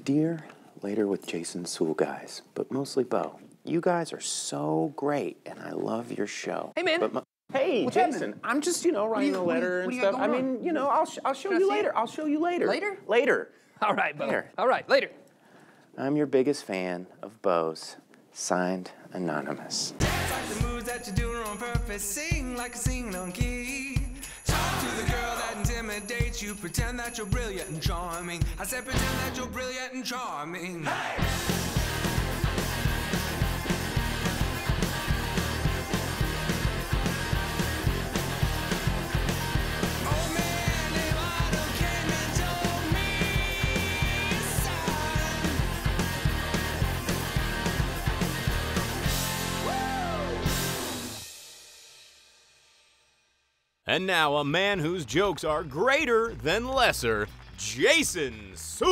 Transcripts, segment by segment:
Dear Later with Jason Suel guys, but mostly Bo. You guys are so great, and I love your show. Hey, man. Hey, What's Jason. happening? I'm just, writing a letter and stuff. I mean, I'll show you later. I'll show you later. Later? Later. All right, Bo. Later. All right, later. I'm your biggest fan of Bo's. Signed, Anonymous. Dance like the moves that you're doing on purpose. Sing like a singing on key. Talk to the girl that intimidates you. Pretend that you're brilliant and charming. I said pretend that you're brilliant and charming. Hey! And now a man whose jokes are greater than lesser, Jason Suel.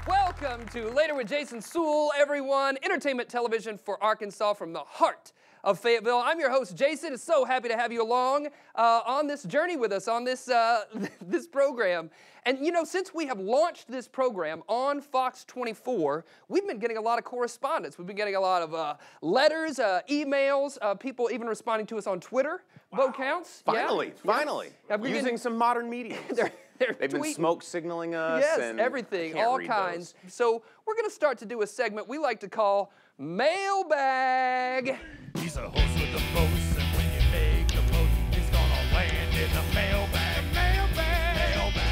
Welcome to Later with Jason Suel, everyone. Entertainment television for Arkansas from the heart of Fayetteville. I'm your host, Jason. It's so happy to have you along on this journey with us, on this, this program. And since we have launched this program on Fox 24, we've been getting a lot of correspondence. We've been getting a lot of letters, emails, people even responding to us on Twitter. Wow. Bo counts. Finally, yeah. finally. Yeah. Using some modern mediums. They've been smoke signaling us. Yes, and everything, all kinds. Those. So we're going to start to do a segment we like to call Mailbag. He's a host with the most, and when you make the post, it's gonna land in the mailbag, mailbag.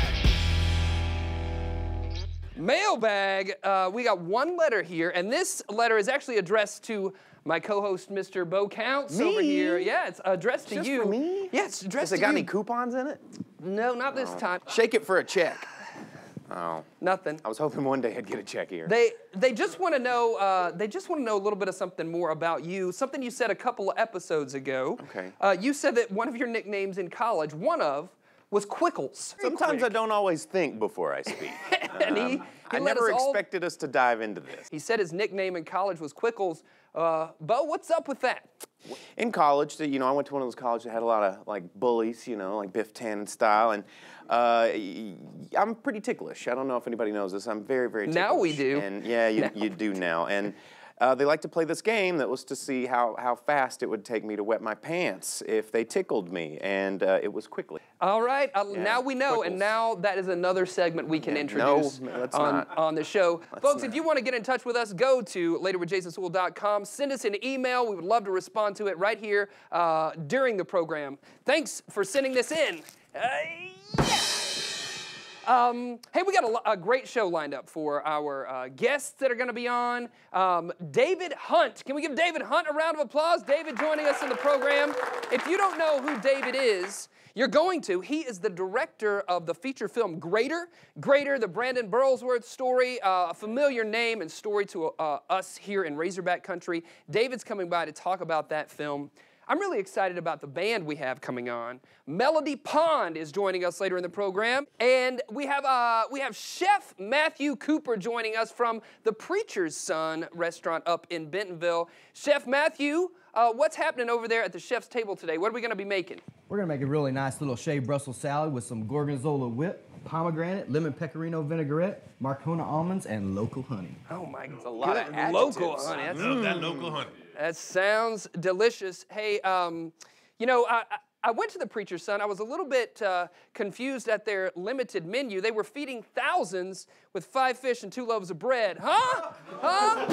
Mailbag, we got one letter here, and this letter is actually addressed to my co-host, Mr. Bo Counts over here. Yeah, it's addressed to you. For me? Yeah, it's addressed to you. Has it got any coupons in it? No, not this time. Shake it for a check. Oh. Nothing. I was hoping one day I'd get a check here. They just want to know. They just want to know a little bit of something more about you. Something you said a couple of episodes ago. Okay. You said that one of your nicknames in college, was Quickles. Sometimes I don't always think before I speak. And he I let never us all- expected us to dive into this. He said his nickname in college was Quickles. Bo, what's up with that? In college, I went to one of those colleges that had a lot of bullies, like Biff Tannen style, and I'm pretty ticklish. I don't know if anybody knows this. I'm very, very ticklish. Now we do. And yeah, you do now. And they like to play this game that was to see how fast it would take me to wet my pants if they tickled me, and it was quickly. All right, now we know, Quickles. and now that is another segment we can introduce on the show. Folks, if you want to get in touch with us, go to laterwithjasonsuel.com. Send us an email. We would love to respond to it right here during the program. Thanks for sending this in. Hey, we got a great show lined up for our guests that are going to be on. David Hunt. Can we give David Hunt a round of applause? David joining us in the program. If you don't know who David is, you're going to. He is the director of the feature film Greater, the Brandon Burlsworth story, a familiar name and story to us here in Razorback Country. David's coming by to talk about that film. I'm really excited about the band we have coming on. Melody Pond is joining us later in the program, and we have Chef Matthew Cooper joining us from the Preacher's Son restaurant up in Bentonville. Chef Matthew, what's happening over there at the chef's table today? What are we going to be making? We're gonna make a really nice little shaved Brussels salad with some gorgonzola whip, pomegranate, lemon pecorino vinaigrette, Marcona almonds, and local honey. Oh my God. A lot of adjectives. Local honey. I love that local honey. That sounds delicious. Hey, I went to the Preacher's Son. I was a little bit confused at their limited menu. They were feeding thousands with 5 fish and 2 loaves of bread. Huh? Huh?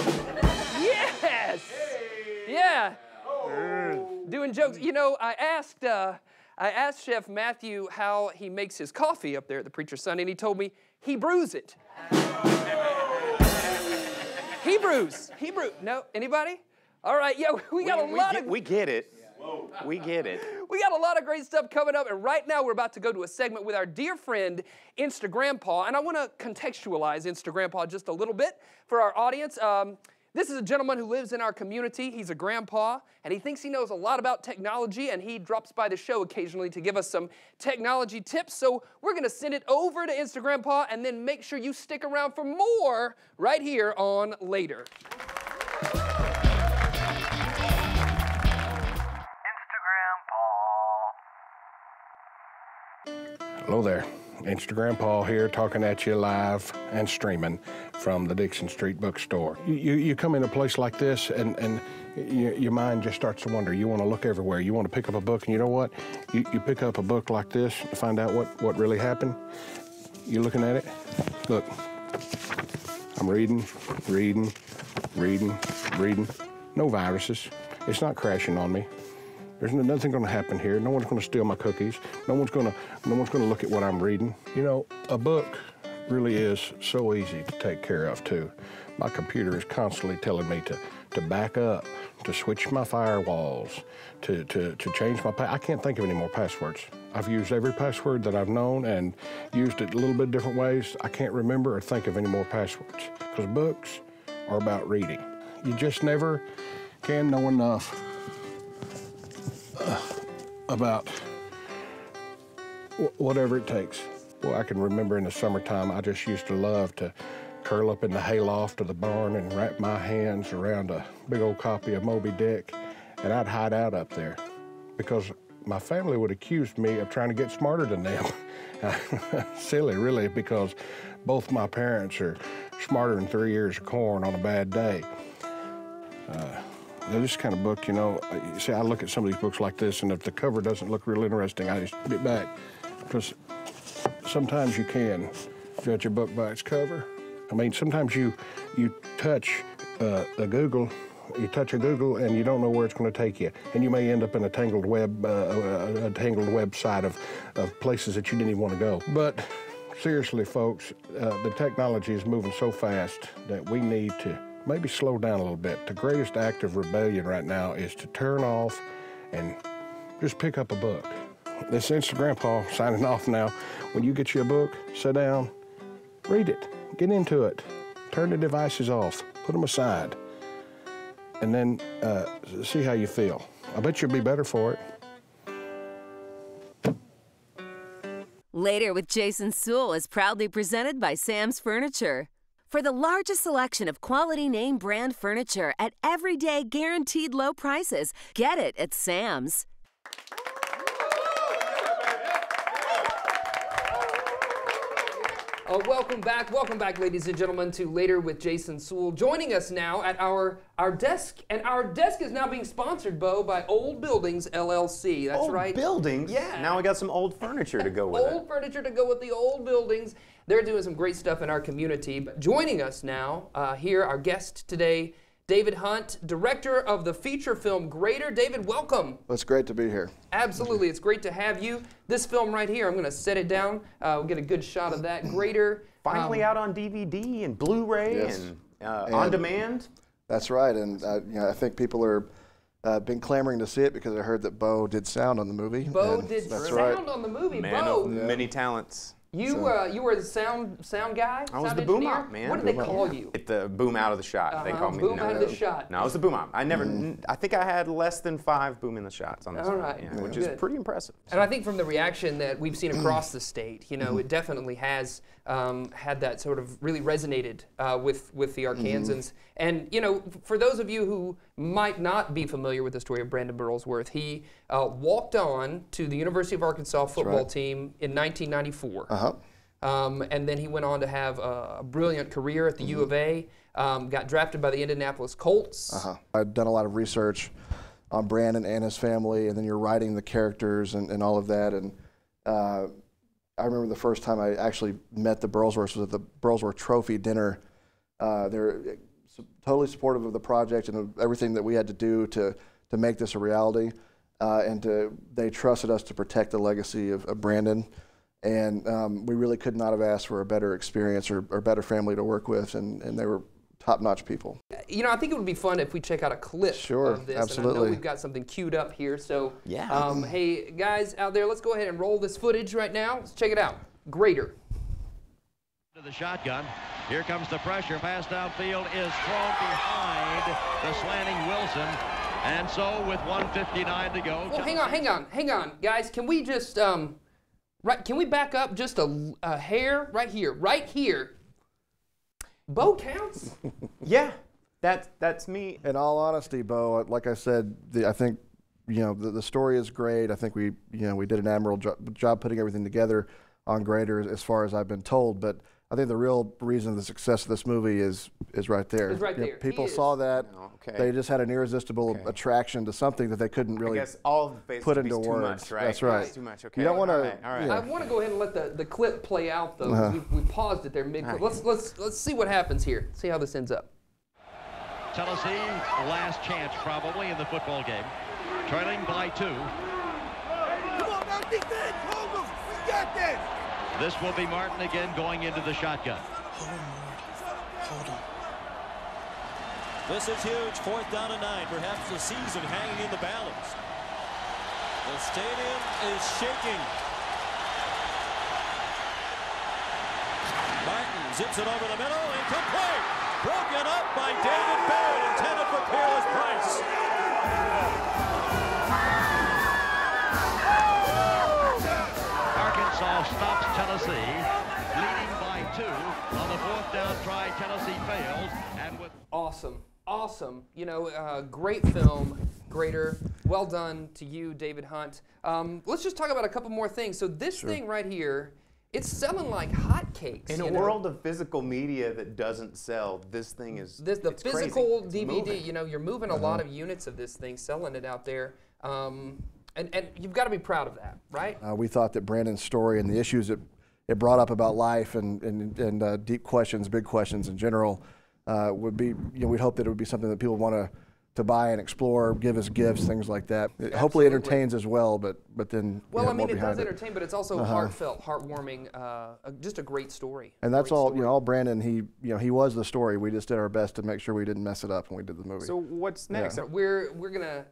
Yes! Yeah. Doing jokes. I asked Chef Matthew how he makes his coffee up there at the Preacher's Son, and he told me he brews it. He brews. No, anybody? All right, yeah, we got a lot of... We get it. We get it. We got a lot of great stuff coming up, and right now we're about to go to a segment with our dear friend, Instagrandpa, and I want to contextualize Instagrandpa just a little bit for our audience. This is a gentleman who lives in our community. He's a grandpa, and he thinks he knows a lot about technology, and he drops by the show occasionally to give us some technology tips. So we're going to send it over to Instagrandpa, and then make sure you stick around for more right here on Later. Hello there. Instagram Paul here, talking at you live and streaming from the Dixon Street bookstore. You come in a place like this and your mind just starts to wander. You want to look everywhere. You want to pick up a book, and you know what? You pick up a book like this to find out what really happened. You looking at it? Look, I'm reading. No viruses. It's not crashing on me. There's nothing going to happen here. No one's going to steal my cookies. No one's going to look at what I'm reading. You know, a book really is so easy to take care of too. My computer is constantly telling me to back up, to switch my firewalls, to change my I can't think of any more passwords. I've used every password that I've known and used it a little bit different ways. I can't remember or think of any more passwords, because books are about reading. You just never can know enough about whatever it takes. Well, I can remember in the summertime, I just used to love to curl up in the hayloft of the barn and wrap my hands around a big old copy of Moby Dick, and I'd hide out up there because my family would accuse me of trying to get smarter than them. Silly, really, because both my parents are smarter than 3 ears of corn on a bad day. This kind of book, you know, see, I look at some of these books like this, and if the cover doesn't look real interesting, I just put it back. Because sometimes you can judge a book by its cover. I mean, sometimes you touch a Google and you don't know where it's going to take you. And you may end up in a tangled website of places that you didn't even want to go. But seriously, folks, the technology is moving so fast that we need to maybe slow down a little bit. The greatest act of rebellion right now is to turn off and just pick up a book. This Instagram Paul signing off now. When you get you a book, sit down, read it, get into it, turn the devices off, put them aside, and then see how you feel. I bet you'll be better for it. Later with Jason Suel is proudly presented by Sam's Furniture. For the largest selection of quality name brand furniture at everyday guaranteed low prices, get it at Sam's. Welcome back, ladies and gentlemen, to Later with Jason Suel. Joining us now at our desk, and our desk is now being sponsored, Bo, by Old Buildings LLC. That's right. Old Buildings? Yeah. Now we got some old furniture to go with it. Old furniture to go with the old buildings. They're doing some great stuff in our community. But joining us now, here, our guest today, David Hunt, director of the feature film Greater. David, welcome. Well, it's great to be here. Absolutely, it's great to have you. This film right here, I'm going to set it down. We'll get a good shot of that. Greater. Finally out on DVD and Blu-ray Yes. and on demand. That's right, and you know, I think people are been clamoring to see it because I heard that Bo did sound on the movie. Bo did sound on the movie. Man Bo, of many talents. you were the sound guy. I was sound the boom engineer? op, man. What did they call you? It the boom out of the shot. They call me boom out of the shot. No, I was the boom op. I never. I think I had less than 5 boom in the shots on this. All one, right. yeah, which Good. is pretty impressive. And I think from the reaction that we've seen across the state, you know, it definitely has had that sort of really resonated with the Arkansans. And you know, for those of you who might not be familiar with the story of Brandon Burlsworth, he walked on to the University of Arkansas football team in 1994. And then he went on to have a brilliant career at the U of A, got drafted by the Indianapolis Colts. I'd done a lot of research on Brandon and his family, and then you're writing the characters and all of that. And I remember the first time I actually met the Burlsworths was at the Burlsworth Trophy dinner. They're totally supportive of the project and of everything that we had to do to make this a reality. And they trusted us to protect the legacy of Brandon. And we really could not have asked for a better experience or better family to work with, and they were top-notch people. You know, I think it would be fun if we check out a clip of this. Absolutely. And I know we've got something queued up here. So, yeah. Hey, guys out there, let's go ahead and roll this footage right now. Let's check it out. Greater. To the shotgun. Here comes the pressure. Pass downfield is thrown behind the slanting Wilson. And so with 1:59 to go. Well, hang on, guys. Can we just can we back up just a hair right here? Bo counts? Yeah, that's me. In all honesty, Bo, like I said, I think the story is great. I think we did an admirable job putting everything together on Greater, as far as I've been told. But I think the real reason of the success of this movie is right there. It's right there. People saw that. Oh, okay. They just had an irresistible attraction to something that they couldn't really I guess all of the face put into too words. much, right? That's right. It's too much. Okay. You don't want to. All right. I want to go ahead and let the clip play out, though. We paused it there mid-clip. Let's see what happens here. See how this ends up. Tennessee, last chance probably in the football game. Trailing by 2. Come on, man, defense! Hold them! We got this! This will be Martin again going into the shotgun. Hold on. This is huge. 4th down and 9. Perhaps the season hanging in the balance. The stadium is shaking. Martin zips it over the middle. Incomplete. Broken up by David Barrett. Intended for Peerless Price. Arkansas stops Tennessee, leading by 2 on the 4th down try. Tennessee fails, and with Awesome. Great film, Greater. Well done to you, David Hunt. Let's just talk about a couple more things. So this thing right here, it's selling like hotcakes. In a world of physical media that doesn't sell, this thing is the it's physical crazy. DVD. You're moving a lot of units of this thing, selling it out there. And you've got to be proud of that, right? We thought that Brandon's story and the issues that it brought up about life and deep questions, big questions in general, would be, we'd hope that it would be something that people want to buy and explore, give us gifts, things like that. It hopefully entertains as well, but then well, I mean, more it behind does entertain, but it's also heartfelt, heartwarming, just a great story. And that's all, all Brandon, he was the story. We just did our best to make sure we didn't mess it up when we did the movie. So what's next? Yeah. We're gonna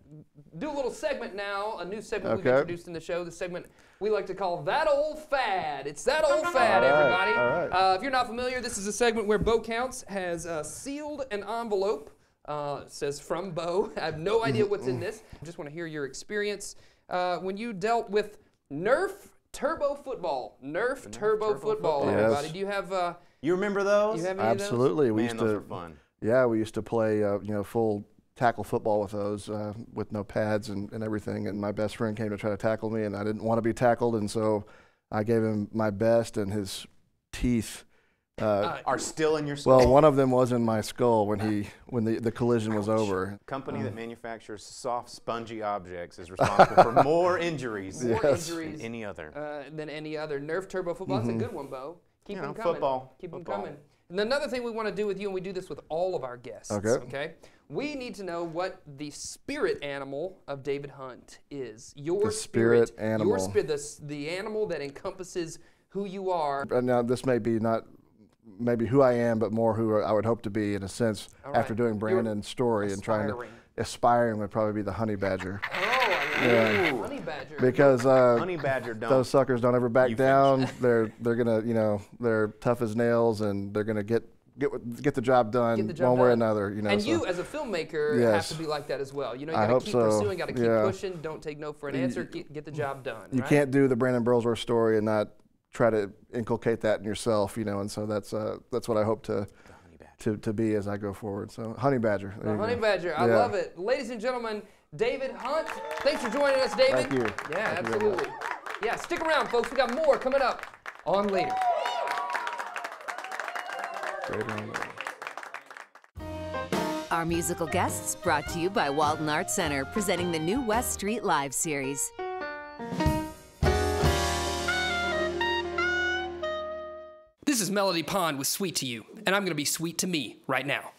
do a little segment now, a new segment we've introduced in the show. The segment we like to call That Old Fad. It's That Old Fad, everybody. All right. If you're not familiar, this is a segment where Bo Counts has sealed an envelope. It says from Bo. I have no idea what's in this. I just want to hear your experience when you dealt with Nerf Turbo Football. Nerf Turbo Football, everybody. Yes. Do you have? You remember those? You have any Absolutely. of those? We Man, used those to. were fun. Yeah, we used to play, full tackle football with those, with no pads and everything. And my best friend came to try to tackle me, and I didn't want to be tackled, and so I gave him my best, and his teeth are still in your skull. Well, one of them was in my skull when the collision was over. Company that manufactures soft, spongy objects is responsible for more injuries, than any other. Nerf Turbo Football. That's a good one, Bo. Keep them coming. Football. Keep them coming. And another thing we want to do with you, and we do this with all of our guests. Okay. We need to know what the spirit animal of David Hunt is. Your spirit animal. Your the animal that encompasses who you are. Now, this may be not maybe who I am, but more who I would hope to be in a sense after doing Brandon's story and trying to. Aspiring would probably be the honey badger. Oh, I love honey badger. Because honey badger those suckers don't ever back down. They're gonna they're tough as nails, and they're gonna get the job done one way or another. And you as a filmmaker have to be like that as well. You got to keep pursuing, got to keep pushing. Don't take no for an answer. Get the job done. You can't do the Brandon Burlsworth story and not try to inculcate that in yourself. And so that's what I hope to be as I go forward. So honey badger. Honey badger. I love it. Ladies and gentlemen, David Hunt. Thanks for joining us, David. Thank you. Yeah, Thank you absolutely. Yeah, stick around, folks. We got more coming up on later. Our musical guests brought to you by Walden Arts Center, presenting the new West Street Live series. This is Melody Pond with Sweet to You, and I'm going to be sweet to me right now.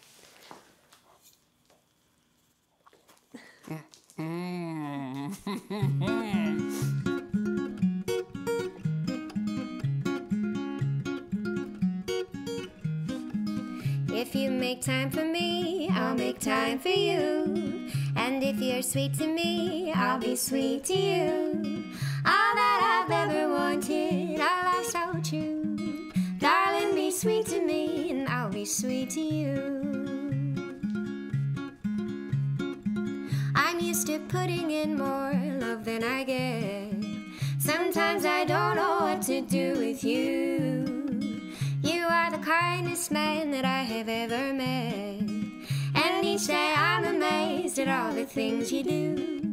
If you make time for me, I'll make time for you. And if you're sweet to me, I'll be sweet to you. All that I've ever wanted, our love so true. Darling, be sweet to me, and I'll be sweet to you. I'm used to putting in more love than I get. Sometimes I don't know what to do with you. You are the kindest man that I have ever met. And each day I'm amazed at all the things you do.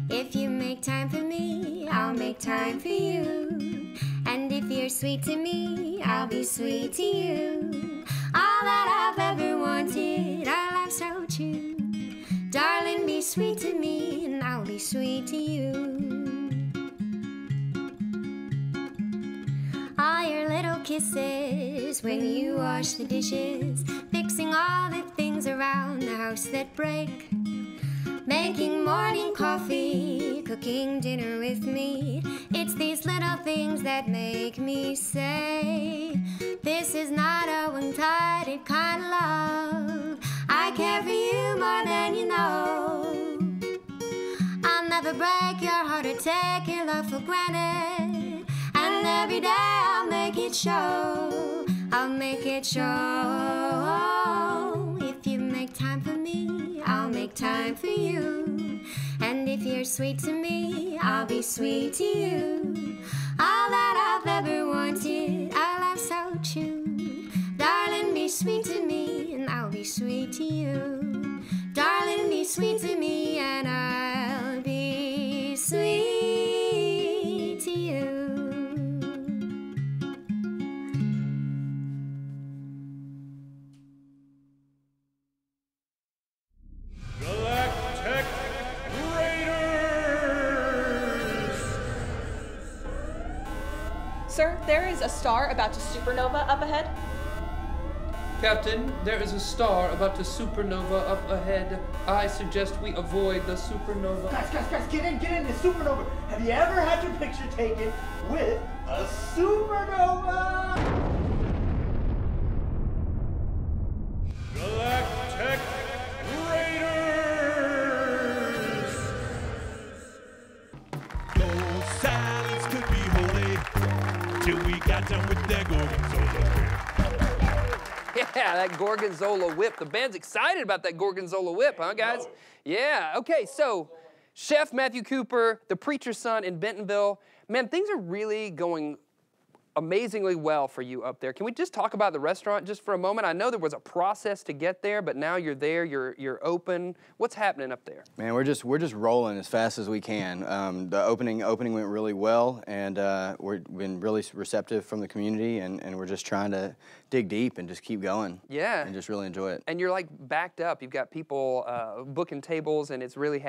If you make time for me, I'll make time for you. And if you're sweet to me, I'll be sweet to you. All that I've ever wanted, our life's so true. Darling, be sweet to me, and I'll be sweet to you. All your little kisses when you wash the dishes, fixing all the things around the house that break, making morning coffee, cooking dinner with me. It's these little things that make me say, this is not a one-sided kind of love. I care for you more than you know. I'll never break your heart or take your love for granted. And every day I'll make it show. I'll make it show. If you make time for me, I'll make time for you. And if you're sweet to me, I'll be sweet to you. All that I've ever wanted, our life's so true. Darling, be sweet to me, and I'll be sweet to you. Darling, be sweet to me, and I'll be sweet to you. Galactic Raiders! Sir, there is a star about to supernova up ahead. Captain, there is a star about to supernova up ahead. I suggest we avoid the supernova. Guys, get in, it's supernova. Have you ever had your picture taken with a supernova? Galactic Raiders! Those salads could be holy till we got done with their gorgonzola. Yeah, that Gorgonzola whip. The band's excited about that Gorgonzola whip, huh, guys? Yeah, okay, so Chef Matthew Cooper, the preacher's son in Bentonville. Man, things are really going amazingly well for you up there. Can we just talk about the restaurant just for a moment? I know there was a process to get there, but now you're there, you're open. What's happening up there? Man, we're just rolling as fast as we can. The opening went really well, and we've been really receptive from the community, and we're just trying to dig deep and just keep going. Yeah. And just really enjoy it. And you're like backed up. You've got people booking tables, and it's really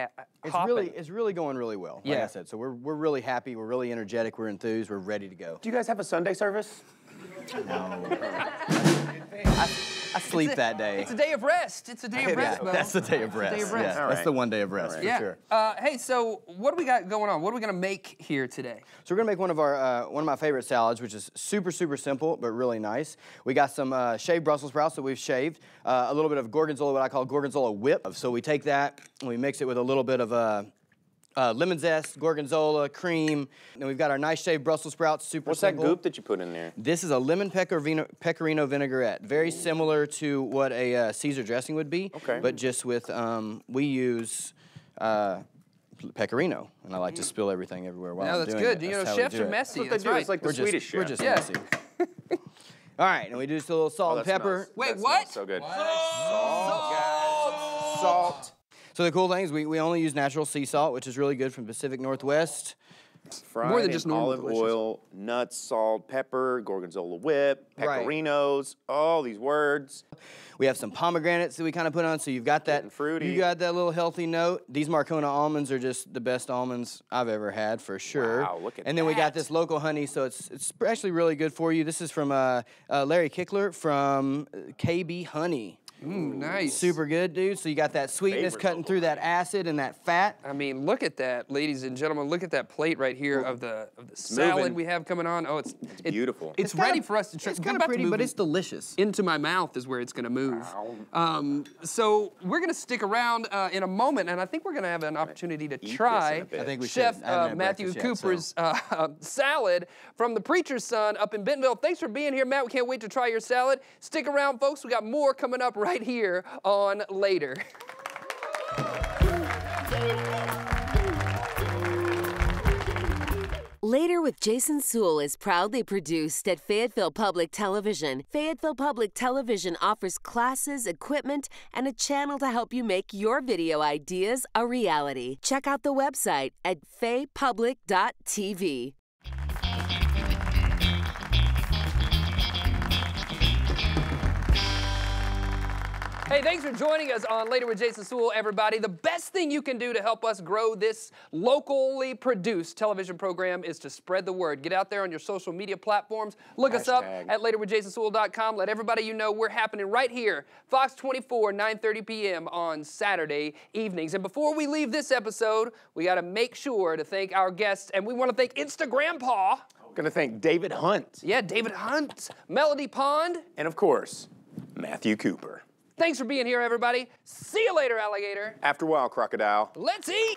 hopping. It's really going really well. Like I said, so we're really happy. We're really energetic. We're enthused. We're ready to go. Do you guys have a Sunday service? No. I sleep that day. It's a day of rest. It's a day of rest, Mo. That's the day of rest. Day of rest. Yeah, that's the one day of rest, for sure. Hey, so what do we got going on? What are we gonna make here today? So we're gonna make one of my favorite salads, which is super simple but really nice. We got some shaved Brussels sprouts that we've shaved, a little bit of Gorgonzola, what I call Gorgonzola whip. So we take that and we mix it with a little bit of lemon zest, Gorgonzola, cream. And we've got our nice shaved Brussels sprouts, super simple. What's that goop that you put in there? This is a lemon pecorino vinaigrette. Very similar to what a Caesar dressing would be. Okay. But just with, we use pecorino. And I like to spill everything everywhere while I'm doing it. That's good. You know, chefs are messy. That's right. It's like the Swedish chef. We're just messy. All right, and we do just a little salt and pepper. Wait, what? So good. Salt. So the cool thing is we only use natural sea salt, which is really good from the Pacific Northwest. Fried More than just normal olive oil, nuts, salt, pepper, Gorgonzola whip, pecorinos, all these words. We have some pomegranates that we kind of put on, so you've got that Getting fruity. You got that little healthy note. These Marcona almonds are just the best almonds I've ever had, for sure. Wow, look at And then we got this local honey, so it's actually really good for you. This is from Larry Kickler from KB Honey. Nice. Super good, dude. So you got that sweetness cutting through that acid and that fat. I mean, look at that, ladies and gentlemen. Look at that plate right here of the salad moving. we have coming on. Oh, it's beautiful. It's ready for us to try. It's kind of pretty, but it's delicious. Into my mouth is where it's going to move. So we're going to stick around in a moment, and I think we're going to have an opportunity to try I think we Chef should. I haven't had Matthew breakfast yet, Cooper's salad from the Preacher's Son up in Bentonville. Thanks for being here, Matt. We can't wait to try your salad. Stick around, folks. We got more coming up right here on Later. Later with Jason Suel is proudly produced at Fayetteville Public Television. Fayetteville Public Television offers classes, equipment, and a channel to help you make your video ideas a reality. Check out the website at faypublic.tv. Hey, thanks for joining us on Later with Jason Suel, everybody. The best thing you can do to help us grow this locally produced television program is to spread the word. Get out there on your social media platforms. Look us up at laterwithjasonsuel.com. Let everybody you know we're happening right here, Fox 24, 9:30 p.m. on Saturday evenings. And before we leave this episode, we got to make sure to thank our guests, and we want to thank Instagrandpa. We're going to thank David Hunt. Yeah, David Hunt, Melody Pond. And of course, Matthew Cooper. Thanks for being here, everybody. See you later, alligator. After a while, crocodile. Let's eat.